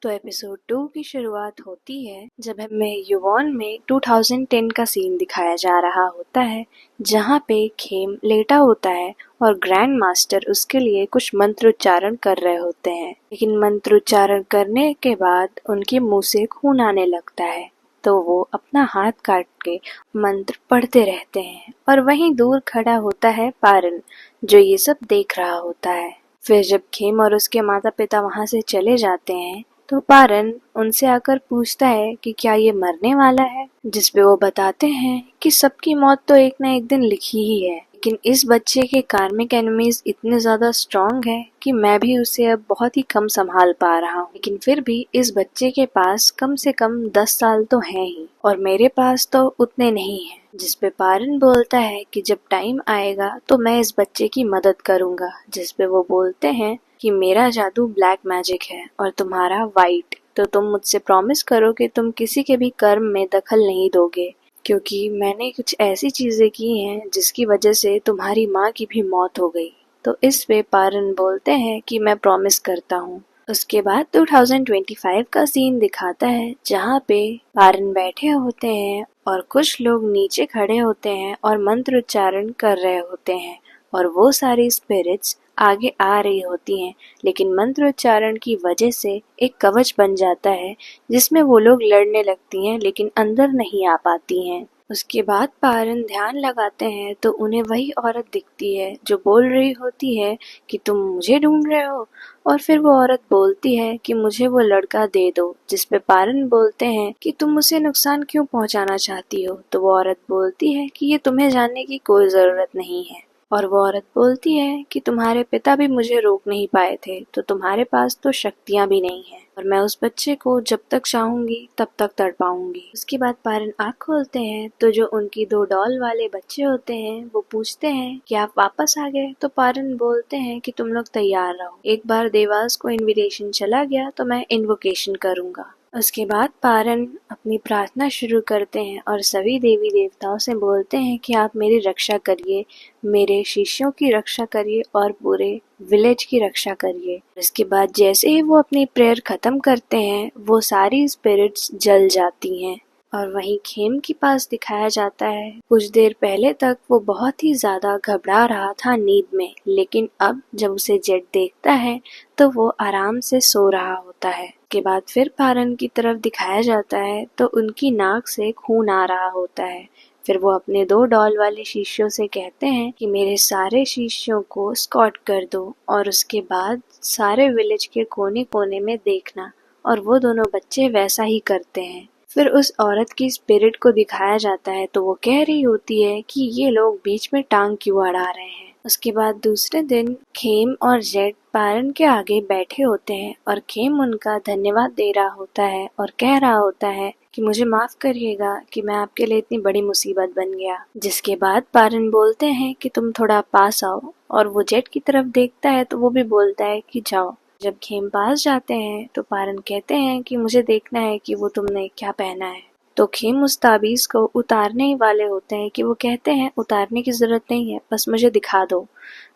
तो एपिसोड 2 की शुरुआत होती है जब हमें युवॉन में 2010 का सीन दिखाया जा रहा होता है, जहाँ पे खेम लेटा होता है और ग्रैंड मास्टर उसके लिए कुछ मंत्रोच्चारण कर रहे होते हैं। लेकिन मंत्रोच्चारण करने के बाद उनके मुंह से खून आने लगता है, तो वो अपना हाथ काट के मंत्र पढ़ते रहते हैं। और वहीं दूर खड़ा होता है पारन, जो ये सब देख रहा होता है। फिर जब खेम और उसके माता पिता वहां से चले जाते हैं तो पारन उनसे आकर पूछता है कि क्या ये मरने वाला है, जिसपे वो बताते हैं कि सबकी मौत तो एक न एक दिन लिखी ही है, लेकिन इस बच्चे के कार्मिक एनिमीज इतने ज्यादा स्ट्रॉन्ग है कि मैं भी उसे अब बहुत ही कम संभाल पा रहा हूँ। लेकिन फिर भी इस बच्चे के पास कम से कम 10 साल तो हैं ही, और मेरे पास तो उतने नहीं है। जिसपे पारन बोलता है कि जब टाइम आएगा तो मैं इस बच्चे की मदद करूंगा। जिसपे वो बोलते हैं कि मेरा जादू ब्लैक मैजिक है और तुम्हारा वाइट, तो तुम मुझसे प्रॉमिस करो कि तुम किसी के भी कर्म में दखल नहीं दोगे, क्योंकि मैंने कुछ ऐसी चीजें की हैं जिसकी वजह से तुम्हारी माँ की भी मौत हो गई। तो इस पे पारन बोलते हैं कि मैं प्रॉमिस करता हूँ। उसके बाद 2025 का सीन दिखाता है, जहाँ पे पारन बैठे होते हैं और कुछ लोग नीचे खड़े होते हैं और मंत्र उच्चारण कर रहे होते हैं, और वो सारी स्पिरिट्स आगे आ रही होती हैं। लेकिन मंत्रोच्चारण की वजह से एक कवच बन जाता है, जिसमें वो लोग लड़ने लगती हैं लेकिन अंदर नहीं आ पाती हैं। उसके बाद पारन ध्यान लगाते हैं तो उन्हें वही औरत दिखती है जो बोल रही होती है कि तुम मुझे ढूंढ रहे हो। और फिर वो औरत बोलती है कि मुझे वो लड़का दे दो। जिसपे पारन बोलते हैं कि तुम उसे नुकसान क्यों पहुंचाना चाहती हो। तो वो औरत बोलती है कि ये तुम्हें जानने की कोई जरूरत नहीं है। और वो औरत बोलती है कि तुम्हारे पिता भी मुझे रोक नहीं पाए थे, तो तुम्हारे पास तो शक्तियां भी नहीं है, और मैं उस बच्चे को जब तक चाहूंगी तब तक तड़पाऊंगी। उसके बाद पारन आँख खोलते हैं तो जो उनकी 2 डॉल वाले बच्चे होते हैं वो पूछते हैं कि आप वापस आ गए। तो पारन बोलते हैं कि तुम लोग तैयार रहो, एक बार देवास को इन्विटेशन चला गया तो मैं इन्वोकेशन करूंगा। उसके बाद पारन अपनी प्रार्थना शुरू करते हैं और सभी देवी देवताओं से बोलते हैं कि आप मेरी रक्षा करिए, मेरे शिष्यों की रक्षा करिए और पूरे विलेज की रक्षा करिए। इसके बाद जैसे ही वो अपनी प्रेयर खत्म करते हैं, वो सारी स्पिरिट्स जल जाती हैं। और वहीं खेम के पास दिखाया जाता है, कुछ देर पहले तक वो बहुत ही ज्यादा घबरा रहा था नींद में, लेकिन अब जब उसे जेट देखता है तो वो आराम से सो रहा होता है। के बाद फिर पारन की तरफ दिखाया जाता है तो उनकी नाक से खून आ रहा होता है। फिर वो अपने 2 डॉल वाले शिष्यों से कहते हैं कि मेरे सारे शिष्यों को स्कॉट कर दो, और उसके बाद सारे विलेज के कोने कोने में देखना। और वो दोनों बच्चे वैसा ही करते हैं। फिर उस औरत की स्पिरिट को दिखाया जाता है तो वो कह रही होती है कि ये लोग बीच में टांग क्यों अड़ा रहे हैं। उसके बाद दूसरे दिन खेम और जेट पारन के आगे बैठे होते हैं और खेम उनका धन्यवाद दे रहा होता है और कह रहा होता है कि मुझे माफ करिएगा कि मैं आपके लिए इतनी बड़ी मुसीबत बन गया। जिसके बाद पारन बोलते हैं कि तुम थोड़ा पास आओ, और वो जेट की तरफ देखता है तो वो भी बोलता है कि जाओ। जब खेम पास जाते हैं तो पारन कहते हैं कि मुझे देखना है कि वो तुमने क्या पहना है। तो खेम उस ताबीज को उतारने ही वाले होते हैं कि वो कहते हैं उतारने की जरूरत नहीं है, बस मुझे दिखा दो।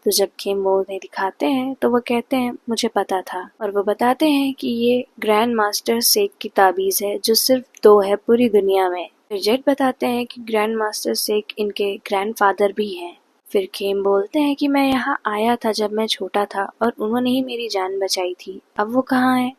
तो जब खेम वो उन्हें दिखाते हैं तो वो कहते हैं मुझे पता था, और वो बताते हैं कि ये ग्रैंड मास्टर सेक की ताबीज है जो सिर्फ 2 है पूरी दुनिया में। फिर जेट बताते हैं कि ग्रैंड मास्टर सेक इनके ग्रैंडफादर भी हैं। फिर खेम बोलते हैं कि मैं यहाँ आया था जब मैं छोटा था और उन्होंने ही मेरी जान बचाई थी, अब वो कहाँ है।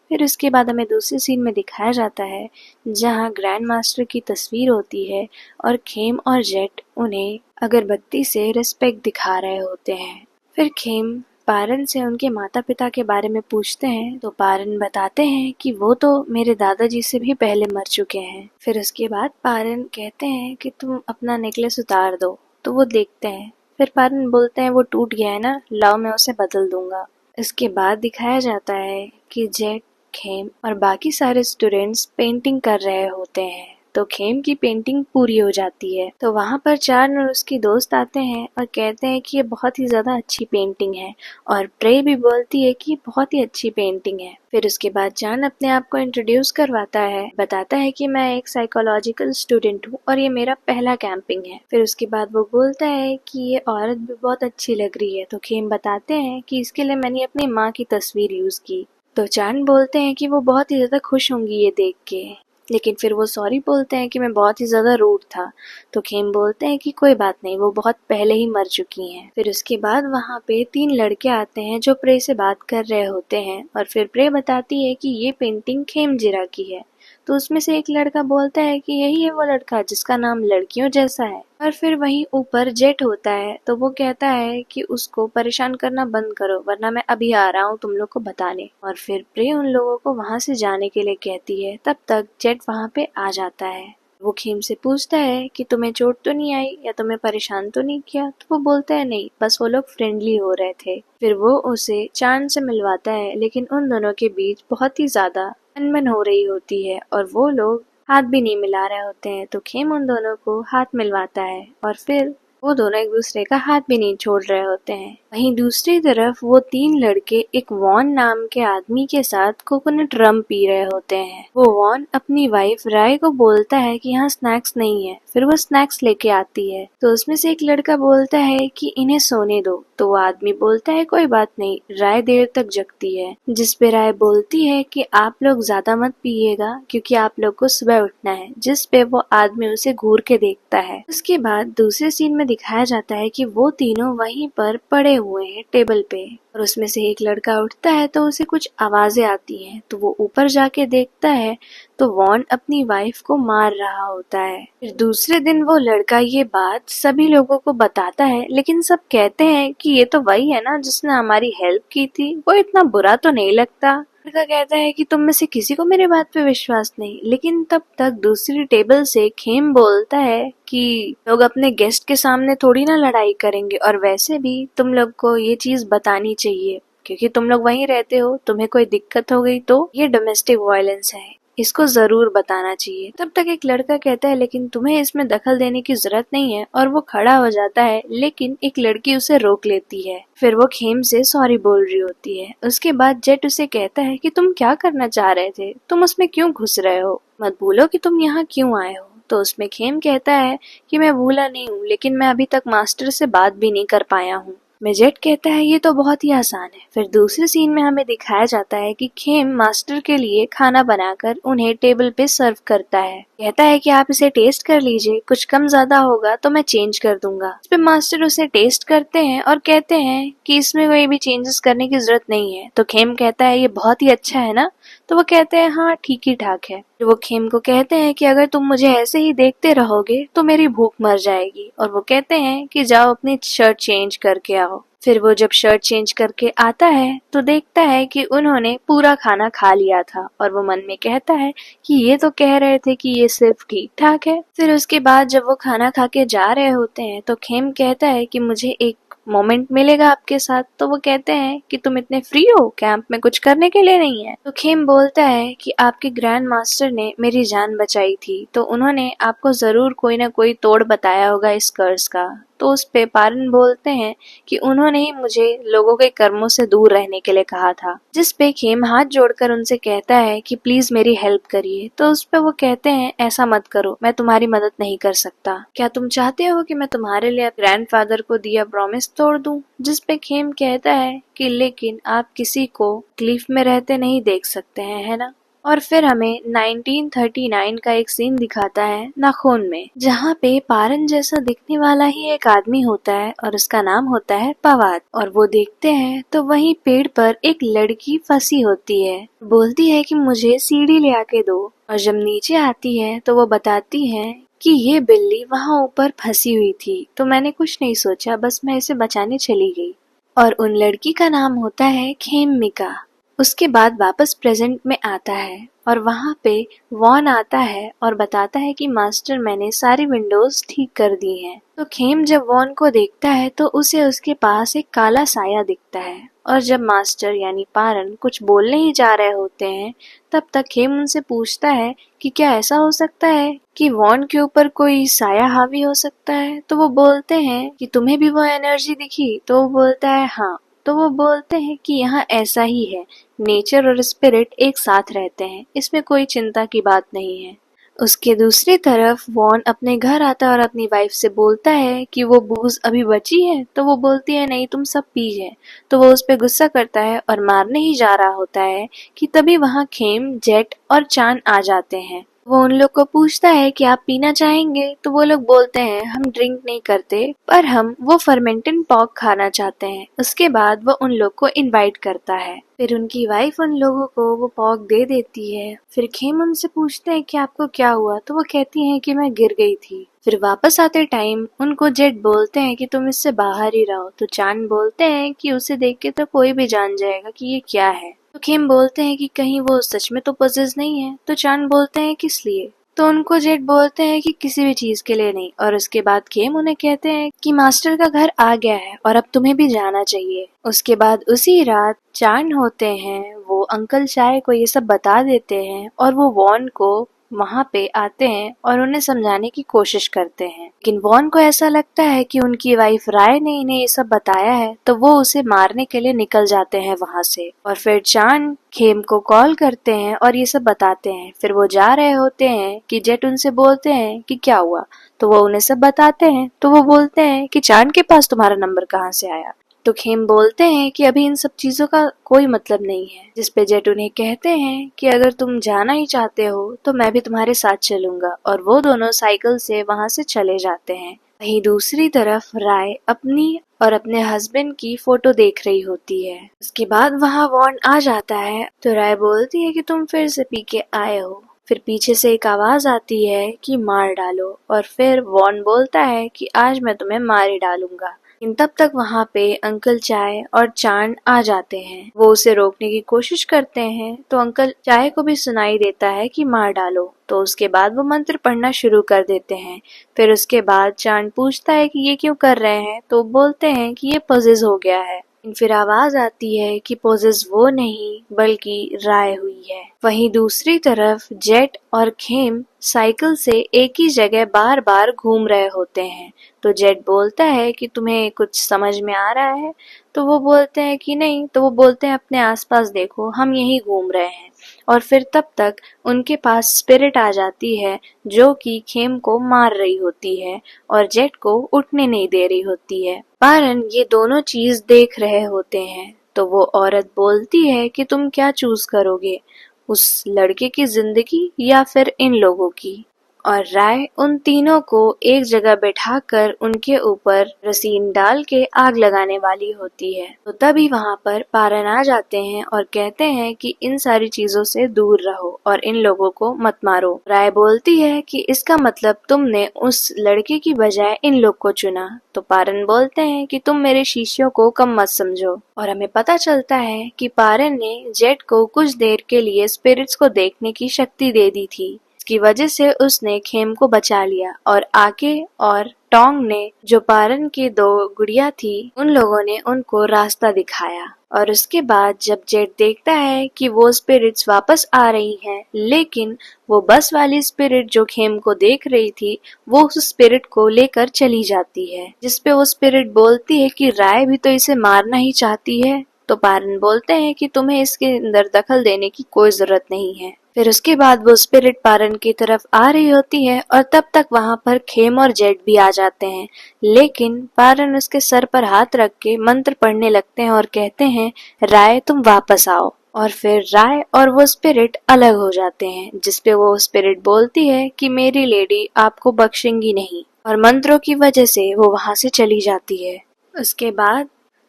फिर उसके बाद हमें दूसरे सीन में दिखाया जाता है, जहाँ ग्रैंड मास्टर की तस्वीर होती है और खेम और जेट उन्हें अगरबत्ती से रिस्पेक्ट दिखा रहे होते हैं। फिर खेम पारन से उनके माता पिता के बारे में पूछते हैं तो पारन बताते हैं कि वो तो मेरे दादाजी से भी पहले मर चुके हैं। फिर उसके बाद पारन कहते हैं कि तुम अपना नेकलेस उतार दो, तो वो देखते हैं। फिर पारन बोलते हैं वो टूट गया है ना, लाओ मैं उसे बदल दूंगा। इसके बाद दिखाया जाता है कि जेट, खेम और बाकी सारे स्टूडेंट्स पेंटिंग कर रहे होते हैं। तो खेम की पेंटिंग पूरी हो जाती है तो वहाँ पर चार्न और उसकी दोस्त आते हैं और कहते हैं कि ये बहुत ही ज्यादा अच्छी पेंटिंग है, और प्रे भी बोलती है कि बहुत ही अच्छी पेंटिंग है। फिर उसके बाद चार्न अपने आप को इंट्रोड्यूस करवाता है, बताता है कि मैं एक साइकोलॉजिकल स्टूडेंट हूँ और ये मेरा पहला कैंपिंग है। फिर उसके बाद वो बोलता है कि ये औरत भी बहुत अच्छी लग रही है। तो खेम बताते हैं कि इसके लिए मैंने अपनी माँ की तस्वीर यूज की। तो चान बोलते हैं कि वो बहुत ही ज़्यादा खुश होंगी ये देख के, लेकिन फिर वो सॉरी बोलते हैं कि मैं बहुत ही ज़्यादा रूड था। तो खेम बोलते हैं कि कोई बात नहीं, वो बहुत पहले ही मर चुकी हैं। फिर उसके बाद वहाँ पे 3 लड़के आते हैं जो प्रे से बात कर रहे होते हैं, और फिर प्रे बताती है कि ये पेंटिंग खेमजिरा की है। तो उसमें से एक लड़का बोलता है कि यही है वो लड़का जिसका नाम लड़कियों जैसा है। और फिर वहीं ऊपर जेट होता है, तो वो कहता है कि उसको परेशान करना बंद करो वरना मैं अभी आ रहा हूँ तुम लोग को बताने। और फिर प्रे उन लोगों को वहाँ से जाने के लिए कहती है। तब तक जेट वहाँ पे आ जाता है। वो खेम से पूछता है कि तुम्हें चोट तो नहीं आई या तुम्हें परेशान तो नहीं किया। तो वो बोलता है नहीं, बस वो लोग फ्रेंडली हो रहे थे। फिर वो उसे चांद से मिलवाता है, लेकिन उन दोनों के बीच बहुत ही ज्यादा अनबन हो रही होती है और वो लोग हाथ भी नहीं मिला रहे होते हैं। तो खेम उन दोनों को हाथ मिलवाता है और फिर वो दोनों एक दूसरे का हाथ भी नहीं छोड़ रहे होते हैं। वहीं दूसरी तरफ वो 3 लड़के एक वॉन नाम के आदमी के साथ कोकोनट रम पी रहे होते हैं। वो वॉन अपनी वाइफ राय को बोलता है कि यहाँ स्नैक्स नहीं है। फिर वो स्नैक्स लेके आती है। तो उसमें से एक लड़का बोलता है कि इन्हें सोने दो। तो वो आदमी बोलता है कोई बात नहीं, राय देर तक जगती है। जिस पे राय बोलती है कि आप लोग ज्यादा मत पिएगा क्योंकि आप लोग को सुबह उठना है। जिस पे वो आदमी उसे घूर के देखता है। उसके बाद दूसरे सीन में दिखाया जाता है कि वो तीनों वहीं पर पड़े हुए हैं टेबल पे, और उसमें से एक लड़का उठता है तो उसे कुछ आवाजें आती हैं। तो वो ऊपर जाके देखता है तो वॉन अपनी वाइफ को मार रहा होता है। फिर दूसरे दिन वो लड़का ये बात सभी लोगों को बताता है, लेकिन सब कहते हैं कि ये तो वही है ना जिसने हमारी हेल्प की थी, वो इतना बुरा तो नहीं लगता। लड़का कहता है कि तुम में से किसी को मेरे बात पे विश्वास नहीं। लेकिन तब तक दूसरी टेबल से खेम बोलता है कि लोग अपने गेस्ट के सामने थोड़ी ना लड़ाई करेंगे, और वैसे भी तुम लोग को ये चीज बतानी चाहिए क्योंकि तुम लोग वहीं रहते हो। तुम्हें कोई दिक्कत हो गई तो ये डोमेस्टिक वायलेंस है, इसको जरूर बताना चाहिए। तब तक एक लड़का कहता है लेकिन तुम्हें इसमें दखल देने की जरूरत नहीं है, और वो खड़ा हो जाता है। लेकिन एक लड़की उसे रोक लेती है। फिर वो खेम से सॉरी बोल रही होती है। उसके बाद जेट उसे कहता है कि तुम क्या करना चाह रहे थे, तुम उसमें क्यों घुस रहे हो, मत भूलो कि तुम यहाँ क्यों आए हो। तो उसमें खेम कहता है कि मैं भूला नहीं हूँ, लेकिन मैं अभी तक मास्टर से बात भी नहीं कर पाया हूँ। मेजेट कहता है ये तो बहुत ही आसान है। फिर दूसरे सीन में हमें दिखाया जाता है कि खेम मास्टर के लिए खाना बनाकर उन्हें टेबल पे सर्व करता है। कहता है कि आप इसे टेस्ट कर लीजिए, कुछ कम ज्यादा होगा तो मैं चेंज कर दूंगा। इस पे मास्टर उसे टेस्ट करते हैं और कहते हैं कि इसमें कोई भी चेंजेस करने की जरूरत नहीं है। तो खेम कहता है ये बहुत ही अच्छा है ना। तो वो कहते हैं हाँ ठीक ही ठाक है। तो वो खेम को कहते हैं कि अगर तुम मुझे ऐसे ही देखते रहोगे तो मेरी भूख मर जाएगी। और वो कहते हैं कि जाओ अपनी शर्ट चेंज करके आओ। फिर वो जब शर्ट चेंज करके आता है तो देखता है कि उन्होंने पूरा खाना खा लिया था, और वो मन में कहता है कि ये तो कह रहे थे कि ये सिर्फ ठीक ठाक है। फिर उसके बाद जब वो खाना खा के जा रहे होते हैं तो खेम कहता है कि मुझे एक मोमेंट मिलेगा आपके साथ। तो वो कहते हैं कि तुम इतने फ्री हो, कैंप में कुछ करने के लिए नहीं है। तो खेम बोलता है कि आपके ग्रैंड मास्टर ने मेरी जान बचाई थी, तो उन्होंने आपको जरूर कोई ना कोई तोड़ बताया होगा इस कर्ज का। तो उस पे पारन बोलते हैं कि उन्होंने ही मुझे लोगों के कर्मों से दूर रहने के लिए कहा था। जिस पे खेम हाथ जोड़कर उनसे कहता है कि प्लीज मेरी हेल्प करिए। तो उस पे वो कहते हैं ऐसा मत करो, मैं तुम्हारी मदद नहीं कर सकता। क्या तुम चाहते हो कि मैं तुम्हारे लिए ग्रैंडफादर को दिया प्रॉमिस तोड़ दूं? जिस पे खेम कहता है कि लेकिन आप किसी को तकलीफ में रहते नहीं देख सकते हैं, है ना। और फिर हमें 1939 का एक सीन दिखाता है नाखून में, जहाँ पे पारन जैसा दिखने वाला ही एक आदमी होता है और उसका नाम होता है पवाद। और वो देखते हैं तो वहीं पेड़ पर एक लड़की फंसी होती है। बोलती है कि मुझे सीढ़ी ले आके दो, और जब नीचे आती है तो वो बताती है कि ये बिल्ली वहाँ ऊपर फंसी हुई थी, तो मैंने कुछ नहीं सोचा, बस मैं इसे बचाने चली गई। और उन लड़की का नाम होता है खेमिका। उसके बाद वापस प्रेजेंट में आता है और वहाँ पे वॉन आता है और बताता है कि मास्टर मैंने सारी विंडोज ठीक कर दी हैं। तो खेम जब वॉन को देखता है तो उसे उसके पास एक काला साया दिखता है, और जब मास्टर यानी पारन कुछ बोलने ही जा रहे होते हैं तब तक खेम उनसे पूछता है कि क्या ऐसा हो सकता है कि वॉन के ऊपर कोई साया हावी हो सकता है। तो वो बोलते हैं कि तुम्हें भी वो एनर्जी दिखी। तो वो बोलता है हाँ। तो वो बोलते हैं कि यहाँ ऐसा ही है, नेचर और स्पिरिट एक साथ रहते हैं, इसमें कोई चिंता की बात नहीं है। उसके दूसरी तरफ वॉन अपने घर आता है और अपनी वाइफ से बोलता है कि वो बूज अभी बची है, तो वो बोलती है नहीं तुम सब पी है। तो वो उस पे गुस्सा करता है और मारने ही जा रहा होता है कि तभी वहाँ खेम, जेट और चान आ जाते हैं। वो उन लोग को पूछता है कि आप पीना चाहेंगे, तो वो लोग बोलते हैं हम ड्रिंक नहीं करते, पर हम वो फर्मेंटेड पॉर्क खाना चाहते हैं। उसके बाद वो उन लोग को इनवाइट करता है। फिर उनकी वाइफ उन लोगों को वो पॉर्क दे देती है। फिर खेम उनसे पूछते हैं कि आपको क्या हुआ, तो वो कहती हैं कि मैं गिर गई थी। फिर वापस आते टाइम उनको जेट बोलते हैं कि तुम इससे बाहर ही रहो, तो चांद बोलते हैं कि उसे देख के तो कोई भी जान जाएगा कि ये क्या है। तो खेम बोलते हैं कि कहीं वो सच में तो पजेस नहीं है। तो चांद बोलते हैं किस लिए, तो उनको जेट बोलते हैं कि किसी भी चीज के लिए नहीं। और उसके बाद खेम उन्हें कहते हैं कि मास्टर का घर आ गया है और अब तुम्हें भी जाना चाहिए। उसके बाद उसी रात चांद होते हैं, वो अंकल चाय को ये सब बता देते हैं और वो वॉन को वहाँ पे आते हैं और उन्हें समझाने की कोशिश करते हैं। लेकिन वॉन को ऐसा लगता है कि उनकी वाइफ राय ने इन्हें ये सब बताया है, तो वो उसे मारने के लिए निकल जाते हैं वहाँ से। और फिर चांद खेम को कॉल करते हैं और ये सब बताते हैं। फिर वो जा रहे होते हैं कि जेट उनसे बोलते हैं कि क्या हुआ, तो वो उन्हें सब बताते हैं। तो वो बोलते हैं कि चांद के पास तुम्हारा नंबर कहाँ से आया। तो खेम बोलते हैं कि अभी इन सब चीजों का कोई मतलब नहीं है। जिसपे जेट उन्हें कहते हैं कि अगर तुम जाना ही चाहते हो तो मैं भी तुम्हारे साथ चलूंगा। और वो दोनों साइकिल से वहां से चले जाते हैं। वहीं दूसरी तरफ राय अपनी और अपने हस्बैंड की फोटो देख रही होती है। उसके बाद वहां वॉन आ जाता है। तो राय बोलती है कि तुम फिर से पी के आए हो। फिर पीछे से एक आवाज आती है कि मार डालो। और फिर वॉन बोलता है कि आज मैं तुम्हें मार ही डालूंगा। लेकिन तब तक वहाँ पे अंकल चाय और चांद आ जाते हैं। वो उसे रोकने की कोशिश करते हैं, तो अंकल चाय को भी सुनाई देता है कि मार डालो। तो उसके बाद वो मंत्र पढ़ना शुरू कर देते हैं। फिर उसके बाद चांद पूछता है कि ये क्यों कर रहे हैं, तो बोलते हैं कि ये पजेस हो गया है। फिर आवाज आती है कि पोजेस वो नहीं बल्कि राय हुई है। वहीं दूसरी तरफ जेट और खेम साइकिल से एक ही जगह बार बार घूम रहे होते हैं। तो जेट बोलता है कि तुम्हें कुछ समझ में आ रहा है, तो वो बोलते हैं कि नहीं। तो वो बोलते हैं अपने आसपास देखो, हम यहीं घूम रहे हैं। और फिर तब तक उनके पास स्पिरिट आ जाती है जो कि खेम को मार रही होती है और जेट को उठने नहीं दे रही होती है। पारन ये दोनों चीज देख रहे होते हैं। तो वो औरत बोलती है कि तुम क्या चूज करोगे, उस लड़के की जिंदगी या फिर इन लोगों की। और राय उन तीनों को एक जगह बैठाकर उनके ऊपर रसीन डाल के आग लगाने वाली होती है। तो तभी वहाँ पर पारन आ जाते हैं और कहते हैं कि इन सारी चीजों से दूर रहो और इन लोगों को मत मारो। राय बोलती है कि इसका मतलब तुमने उस लड़के की बजाय इन लोग को चुना। तो पारन बोलते हैं कि तुम मेरे शिष्यों को कम मत समझो। और हमें पता चलता है कि पारन ने जेट को कुछ देर के लिए स्पिरिट्स को देखने की शक्ति दे दी थी। इसकी वजह से उसने खेम को बचा लिया। और आके और टोंग ने, जो पारन की दो गुड़िया थी, उन लोगों ने उनको रास्ता दिखाया। और उसके बाद जब जेट देखता है कि वो स्पिरिट्स वापस आ रही हैं, लेकिन वो बस वाली स्पिरिट जो खेम को देख रही थी, वो उस स्पिरिट को लेकर चली जाती है। जिसपे वो स्पिरिट बोलती है कि राय भी तो इसे मारना ही चाहती है। तो पारन बोलते हैं कि तुम्हें इसके अंदर दखल देने की कोई जरूरत नहीं है। फिर उसके बाद वो स्पिरिट पारन की तरफ आ रही होती है और तब तक वहाँ पर खेम और जेट भी आ जाते हैं। लेकिन पारन उसके सर पर हाथ रख के मंत्र पढ़ने लगते हैं और कहते हैं राय तुम वापस आओ। और फिर राय और वो स्पिरिट अलग हो जाते हैं। जिसपे वो स्पिरिट बोलती है कि मेरी लेडी आपको बख्शेंगी नहीं। और मंत्रों की वजह से वो वहाँ से चली जाती है। उसके बाद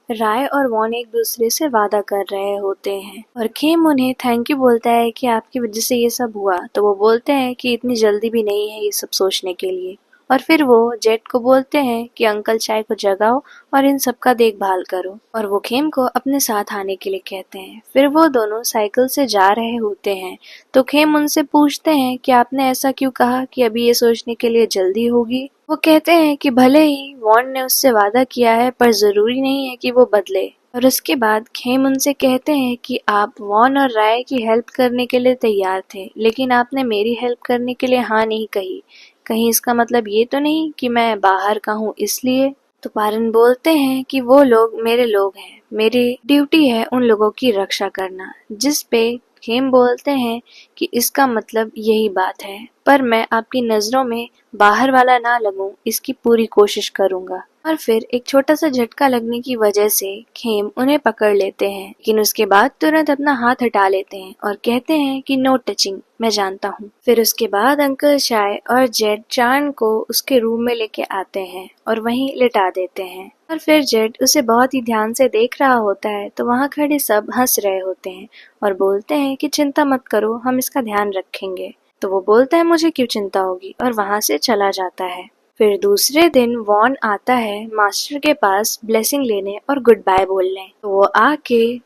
राय और वॉन एक दूसरे से वादा कर रहे होते हैं और खेम उन्हें थैंक यू बोलता है कि आपकी वजह से ये सब हुआ। तो वो बोलते हैं कि इतनी जल्दी भी नहीं है ये सब सोचने के लिए। और फिर वो जेट को बोलते हैं कि अंकल चाय को जगाओ और इन सब का देखभाल करो। और वो खेम को अपने साथ आने के लिए कहते हैं। फिर वो दोनों साइकिल से जा रहे होते हैं। तो खेम उनसे पूछते हैं कि आपने ऐसा क्यों कहा कि अभी ये सोचने के लिए जल्दी होगी। वो कहते हैं कि भले ही वॉन ने उससे वादा किया है, पर जरूरी नहीं है कि वो बदले। और उसके बाद खेम उनसे कहते हैं कि आप वॉन और राय की हेल्प करने के लिए तैयार थे, लेकिन आपने मेरी हेल्प करने के लिए हाँ नहीं कही। कहीं इसका मतलब ये तो नहीं कि मैं बाहर का हूँ इसलिए। तो पारन बोलते हैं कि वो लोग मेरे लोग हैं, मेरी ड्यूटी है उन लोगों की रक्षा करना। जिस पे खेम बोलते हैं कि इसका मतलब यही बात है, पर मैं आपकी नजरों में बाहर वाला ना लगूं इसकी पूरी कोशिश करूंगा। और फिर एक छोटा सा झटका लगने की वजह से खेम उन्हें पकड़ लेते हैं, लेकिन उसके बाद तुरंत अपना हाथ हटा लेते हैं और कहते हैं कि नो टचिंग, मैं जानता हूँ। फिर उसके बाद अंकल शाय और जेड चांद को उसके रूम में लेके आते हैं और वहीं लिटा देते हैं। और फिर जेड उसे बहुत ही ध्यान से देख रहा होता है तो वहाँ खड़े सब हंस रहे होते हैं और बोलते हैं कि चिंता मत करो, हम इसका ध्यान रखेंगे। तो वो बोलता है मुझे क्यों चिंता होगी, और वहाँ से चला जाता है। फिर दूसरे दिन वॉन आता है मास्टर के पास ब्लेसिंग लेने और गुड बाय बोलने। तो वो आके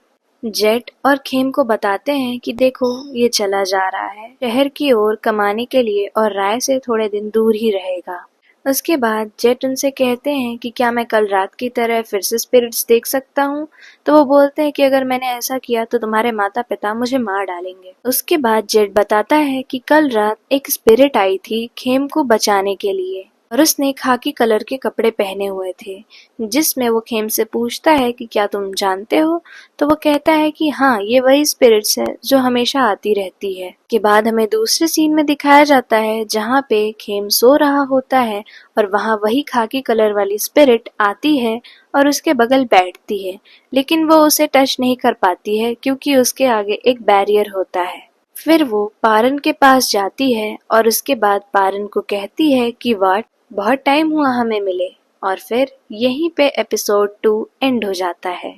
जेट और खेम को बताते हैं कि देखो ये चला जा रहा है शहर की ओर कमाने के लिए और राय से थोड़े दिन दूर ही रहेगा। उसके बाद जेट उनसे कहते हैं कि क्या मैं कल रात की तरह फिर से स्पिरिट्स देख सकता हूँ। तो वो बोलते हैं कि अगर मैंने ऐसा किया तो तुम्हारे माता पिता मुझे मार डालेंगे। उसके बाद जेट बताता है कि कल रात एक स्पिरिट आई थी खेम को बचाने के लिए और उसने खाकी कलर के कपड़े पहने हुए थे, जिसमें वो खेम से पूछता है कि क्या तुम जानते हो। तो वो कहता है कि हाँ, ये वही स्पिरिट्स है जो हमेशा आती रहती है। के बाद हमें दूसरे सीन में दिखाया जाता है जहाँ पे खेम सो रहा होता है और वहाँ वही खाकी कलर वाली स्पिरिट आती है और उसके बगल बैठती है, लेकिन वो उसे टच नहीं कर पाती है क्योंकि उसके आगे एक बैरियर होता है। फिर वो पारन के पास जाती है और उसके बाद पारन को कहती है कि वाट, बहुत टाइम हुआ हमें मिले। और फिर यहीं पे एपिसोड 2 एंड हो जाता है।